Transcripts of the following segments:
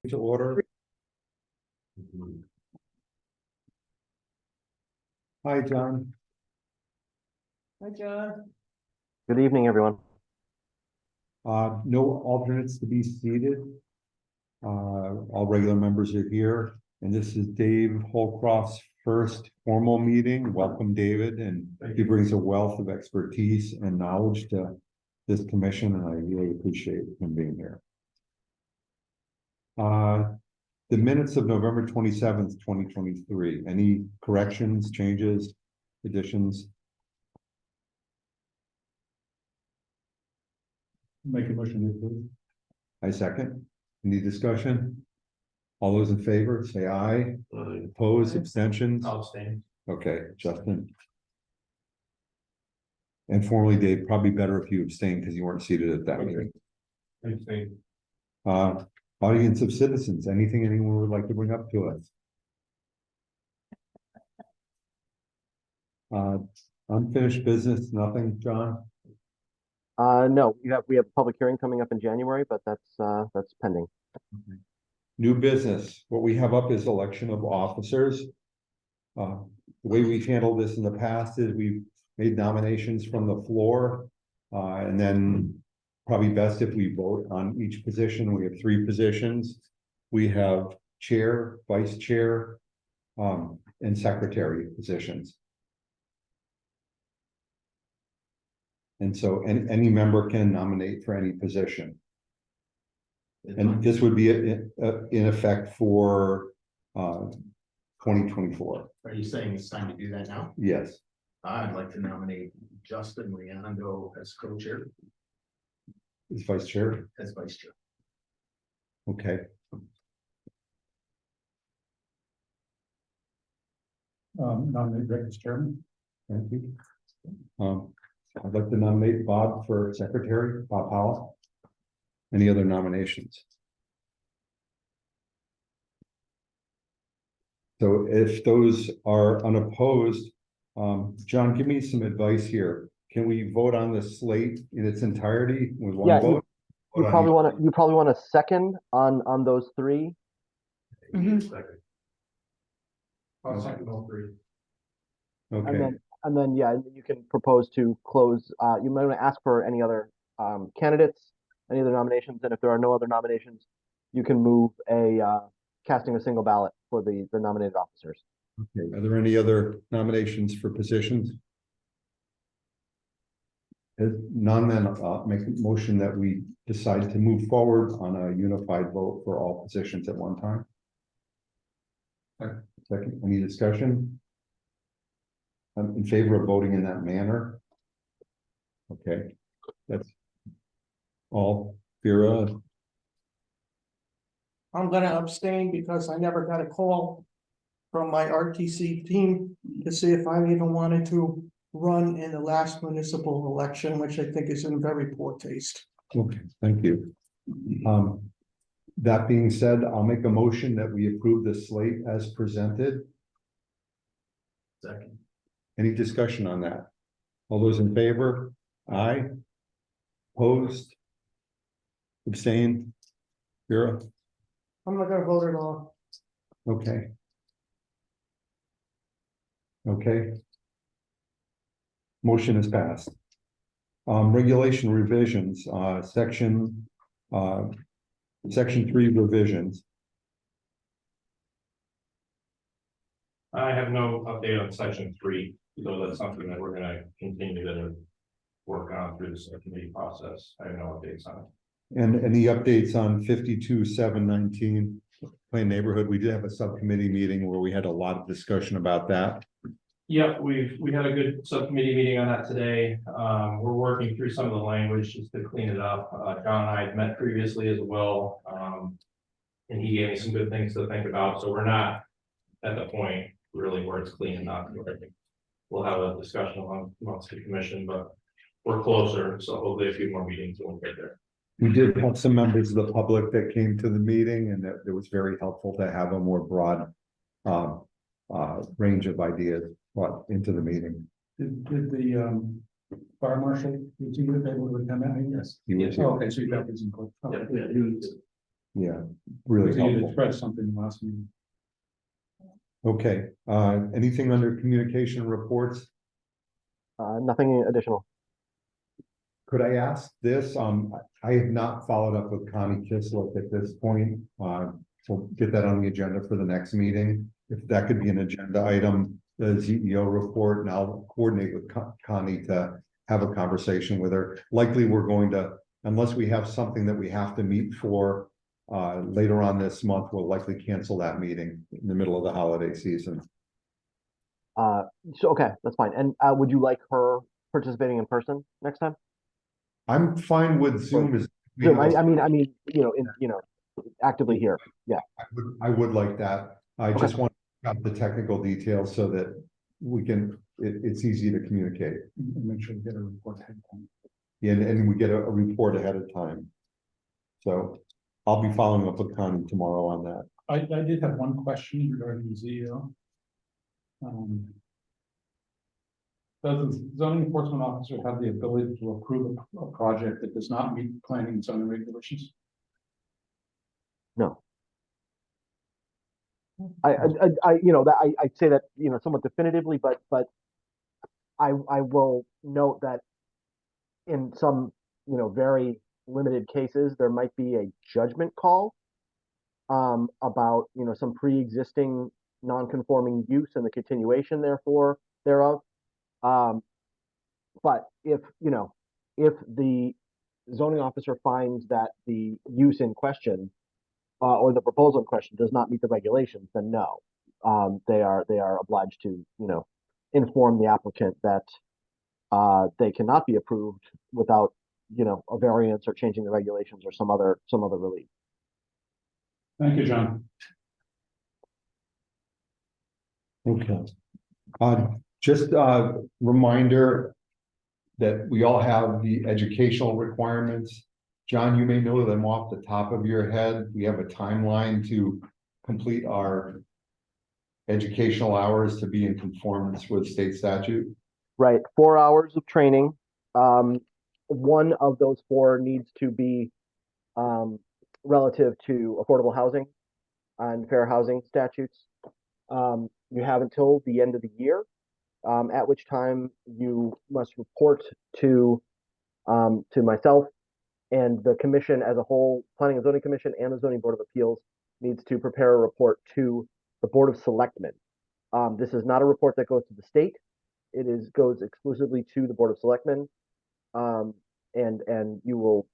To order. Hi, John. Hi, John. Good evening, everyone. No alternates to be seated. All regular members are here, and this is Dave Holcroft's first formal meeting. Welcome, David, and he brings a wealth of expertise and knowledge to this commission, and I really appreciate him being here. The minutes of November 27th, 2023. Any corrections, changes, additions? Make a motion to approve. I second. Any discussion? All those in favor, say aye. Aye. Opposed, abstentions? I'll abstain. Okay, Justin. And formally, Dave, probably better if you abstain because you weren't seated at that meeting. Abstain. Audience of citizens, anything anyone would like to bring up to us? Unfinished business, nothing, John? No, we have a public hearing coming up in January, but that's pending. Okay. New business, what we have up is election of officers. The way we've handled this in the past is we've made nominations from the floor, and then probably best if we vote on each position. We have 3 positions. We have chair, vice chair, and secretary positions. And so any member can nominate for any position. And this would be in effect for 2024. Are you saying it's time to do that now? Yes. I'd like to nominate Justin Leandro as co-chair, Is vice chair? as vice chair. Okay. Nominate Rick as chairman. Thank you. I'd like to nominate Bob for secretary, Bob Howell. Any other nominations? So if those are unopposed, John, give me some advice here. Can we vote on the slate in its entirety with one Yeah, vote? You probably want a second on those 3. I'll second all 3. Okay, And then yeah, you can propose to close. You might want to ask for any other candidates, any other nominations, and if there are no other nominations, you can move casting a single ballot for the nominated officers. okay. Are there any other nominations for positions? If none, then make a motion that we decide to move forward on a unified vote for all positions at one time. Second, any discussion? I'm in favor of voting in that manner. Okay, that's all. Vera, I'm gonna abstain because I never got a call from my RTC team to see if I even wanted to run in the last municipal election, which I think is in very poor taste. okay, thank you. That being said, I'll make a motion that we approve the slate as presented. Second. Any discussion on that? All those in favor? Aye. Opposed? Abstain? Vera? I'm not gonna vote at all. Okay. Okay. Motion is passed. Regulation revisions, section 3 revisions. I have no update on section 3, so that's something that we're gonna continue to work on through the subcommittee process. I have no updates on it. And any updates on 52-719 Plain Neighborhood? We did have a subcommittee meeting where we had a lot of discussion about that. Yep, we had a good subcommittee meeting on that today. We're working through some of the language just to clean it up. John and I had met previously as well. And he gave me some good things to think about. So we're not at the point really where it's clean enough. We'll have a discussion amongst the commission, but we're closer. So hopefully a few more meetings and we'll get there. We did have some members of the public that came to the meeting, and that it was very helpful to have a more broad range of ideas brought into the meeting. Did the fire marshal, was he able to come out? Yes. He was Oh, okay, so you got his input. Yep. Okay. Yeah, really Because you had helpful. expressed something last meeting. Okay, anything under communication reports? Nothing additional. Could I ask this? I have not followed up with Connie Kislik at this point. So get that on the agenda for the next meeting. If that could be an agenda item, the CEO report, and I'll coordinate with Connie to have a conversation with her. Likely, we're going to, unless we have something that we have to meet for later on this month, we'll likely cancel that meeting in the middle of the holiday season. So, okay, that's fine. And would you like her participating in person next time? I'm fine with Zoom as. Zoom, I mean, actively here. Yeah. I would like that. I Okay. just want to have the technical details so that we can, it's easy to communicate. And make sure we get a report ahead of time. And we get a report ahead of time. So I'll be following up with Connie tomorrow on that. I did have one question regarding the CEO. Does the zoning enforcement officer have the ability to approve a project that does not meet planning and zoning regulations? No. I'd say that, somewhat definitively, but I will note that in some, very limited cases, there might be a judgment call about, some pre-existing non-conforming use and the continuation thereof. But if the zoning officer finds that the use in question or the proposal in question does not meet the regulations, then no, they are obliged to, inform the applicant that they cannot be approved without, a variance or changing the regulations or some other relief. Thank you, John. Okay. Just a reminder that we all have the educational requirements. John, you may know them off the top of your head. We have a timeline to complete our educational hours to be in conformance with state statute. Right, 4 hours of training. One of those 4 needs to be relative to affordable housing and fair housing statutes. You have until the end of the year, at which time you must report to myself and the commission as a whole. Planning and Zoning Commission and the Zoning Board of Appeals needs to prepare a report to the Board of Selectmen. This is not a report that goes to the state. It goes exclusively to the Board of Selectmen. And you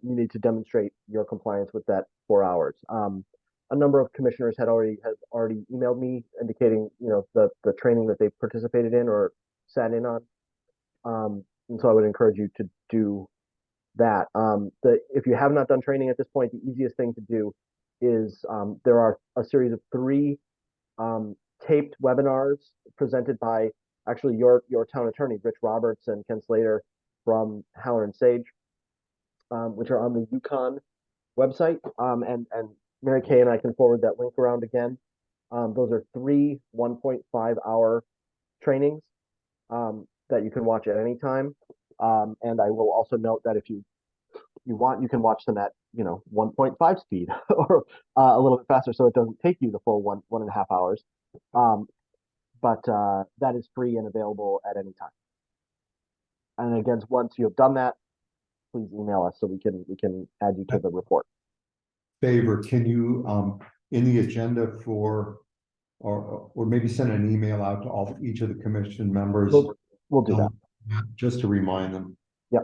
need to demonstrate your compliance with that 4 hours. A number of commissioners has already emailed me indicating, the training that they participated in or sat in on. And so I would encourage you to do that. If you have not done training at this point, the easiest thing to do is there are a series of 3 taped webinars presented by actually your town attorney, Rich Roberts and Ken Slater from Howler and Sage, which are on the UConn website. And Mary Kay and I can forward that link around again. Those are 3 1.5-hour trainings that you can watch at any time. And I will also note that if you want, you can watch them at 1.5 speed or a little bit faster, so it doesn't take you the full 1.5 hours. But that is free and available at any time. And again, once you have done that, please email us so we can add you to the report. Favor, can you in the agenda for or maybe send an email out to each of the commission members? We'll do that. Just to remind them. Yep.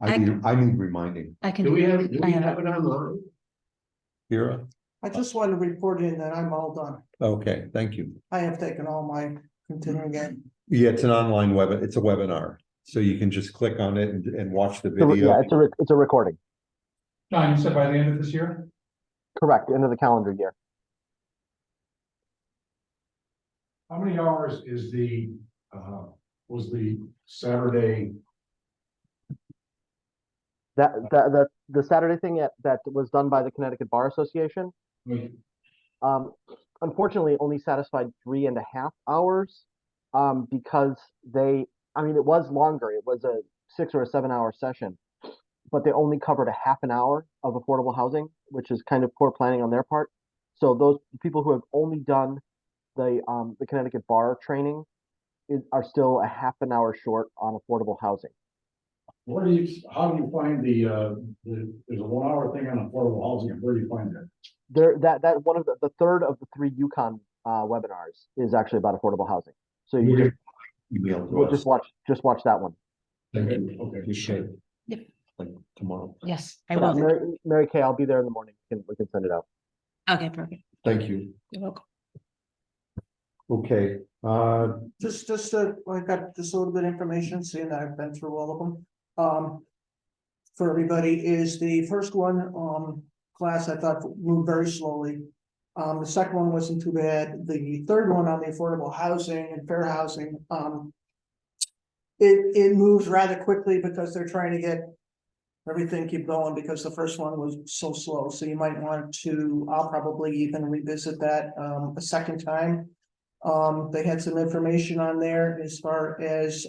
I need reminding. I can Do we have I have it online? Vera? I just want to report in that I'm all done. Okay, thank you. I have taken all my continuing ed. Yeah, it's an online it's a webinar. So you can just click on it and watch the Yeah, video. it's a recording. John, you said by the end of this year? Correct, end of the calendar year. How many hours is was the Saturday? The Saturday thing that was done by the Connecticut Bar Association, unfortunately only satisfied 3.5 hours, because it was longer. It was a 6 or 7 hour session, but they only covered a half an hour of affordable housing, which is kind of poor planning on their part. So those people who have only done the Connecticut bar training are still a half an hour short on affordable housing. Where do you, how do you find there's a 1 hour thing on affordable housing, and where do you find that? There, that one of the third of the 3 Yukon webinars is actually about affordable housing. So you We'll just, Email we'll to us. just watch that one. Thank you, okay. Appreciate. Yep. Like tomorrow. Yes, I Yeah, will. Mary Kay, I'll be there in the morning. We can send it out. Okay, perfect. Thank you. You're welcome. Okay, Just, I got just a little bit of information, seeing that I've been through all of them. For everybody is the first one, class I thought moved very slowly. The second one wasn't too bad. The third one on the affordable housing and fair housing, it moves rather quickly because they're trying to get everything keep going because the first one was so slow. So you might want to, I'll probably even revisit that, a second time. They had some information on there as far as,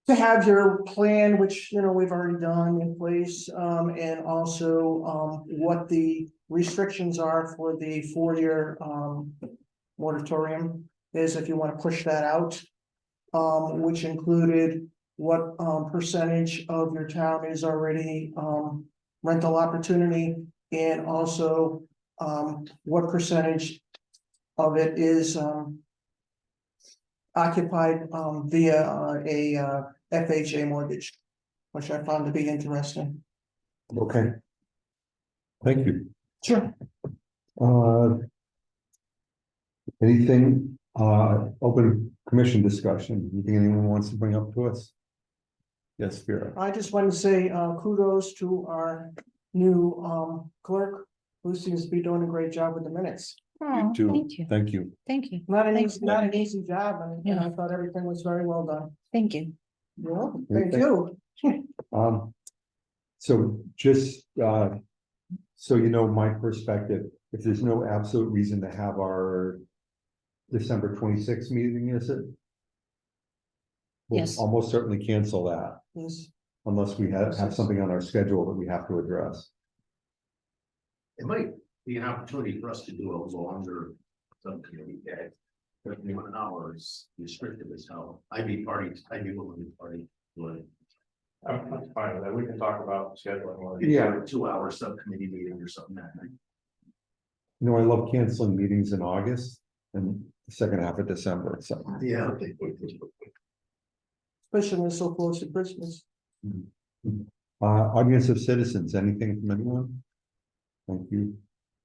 to have your plan, which, you know, we've already done in place, and also, what the restrictions are for the 4-year, moratorium is, if you want to push that out. Which included what, percentage of your town is already, rental opportunity, and also, what percentage of it is, occupied, via, a FHA mortgage, which I found to be interesting. okay. Thank you. Sure. Anything, open commission discussion, anything anyone wants to bring up to us? Yes, Vera. I just want to say, kudos to our new, clerk, who seems to be doing a great job with the minutes. Oh, too. thank you. Thank you. Thank you. Not an Thanks. easy, not an easy job, and I Yeah. thought everything was very well done. Thank you. You're welcome. Thank you. So just, so you know, my perspective, if there's no absolute reason to have our December 26th meeting, is it? We'll Yes. almost certainly cancel that Yes. unless we have something on our schedule that we have to address. It might be an opportunity for us to do a longer subcommittee day. But 1 hour is restricted as hell. I'd be willing to party, but I'm fine with that. We can talk about scheduling. one of these. Yeah. 2 hour subcommittee meeting or something that night. You know, I love canceling meetings in August and the second half of December, so. Yeah. Especially when it's so close to Christmas. Audience of citizens, anything from anyone? Thank you.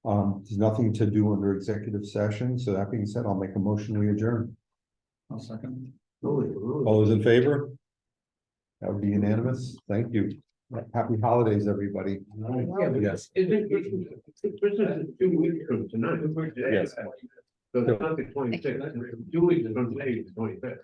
There's nothing to do under executive session, so that being said, I'll make a motion, we adjourn. I'll second. All those in favor? That would be unanimous, thank you. Happy holidays, everybody. Yes. It's 2 weeks from tonight. Yes. So it's not the 26th, 2 weeks from today, is the 25th.